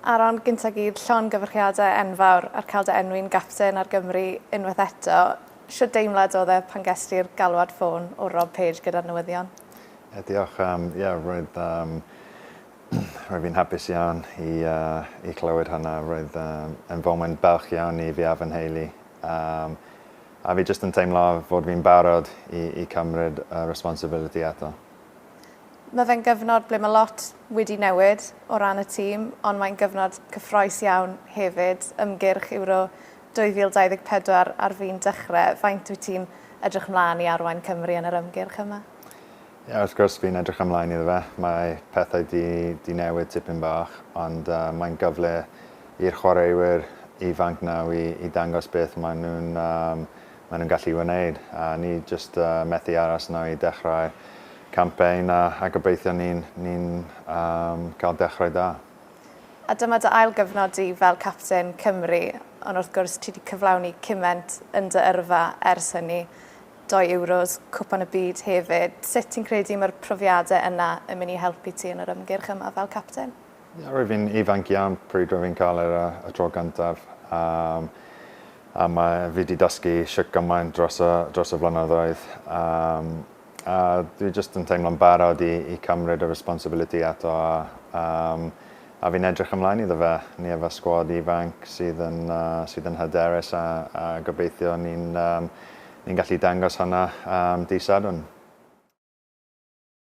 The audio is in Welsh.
Aron, gyntaf gyd, llongyfarchiadau enfawr ar cael dy enwi'n Capten ar Gymru unwaith eto. Sut deimlad oedd e pan gesti'r galwad ffôn o Rob Page gyda'r newyddion? Diolch. Roedd fi'n hapus iawn i clywed hynna. Roedd yn foment belch iawn i fi a fy nheulu. A fi jyst yn teimlo fod fi'n barod i cymryd y responsibility eto. Mae fe'n gyfnod ble mae lot wedi newid o ran y tîm, ond mae'n gyfnod cyffroes iawn hefyd. Ymgyrch Euro 2024 ar fi'n dechrau. Faint wyt ti'n edrych ymlaen i arwain Cymru yn yr ymgyrch yma? Wrth gwrs fi'n edrych ymlaen iddo fe. Mae pethau di newid tipyn bach, ond mae'n gyfle i'r chwaraewyr ifanc nawr i dangos beth maen nhw'n gallu wneud. A ni jyst methu aros nawr i dechrau campaign a gobeithio ni'n cael dechrau da. A dyma dy ail gyfnod i fel Capten Cymru, ond wrth gwrs ti wedi cyflawni cyment yn dy yrfa ers hynny. 2 Euros, Cwpan y Byd hefyd. Sut ti'n credu mae'r profiadau yna yn mynd i helpu ti yn yr ymgyrch yma fel Capten? Roedd fi'n ifanc iawn pryd roedd fi'n cael y tro gyntaf. A fi wedi dysgu sut gymaint dros y flynyddoedd. A dwi jyst yn teimlo'n barod i cymryd y responsibility eto a fi'n edrych ymlaen iddo fe. Ni efo sgwad ifanc sydd yn hyderus a gobeithio ni'n gallu dangos hynna dydd Sadwrn.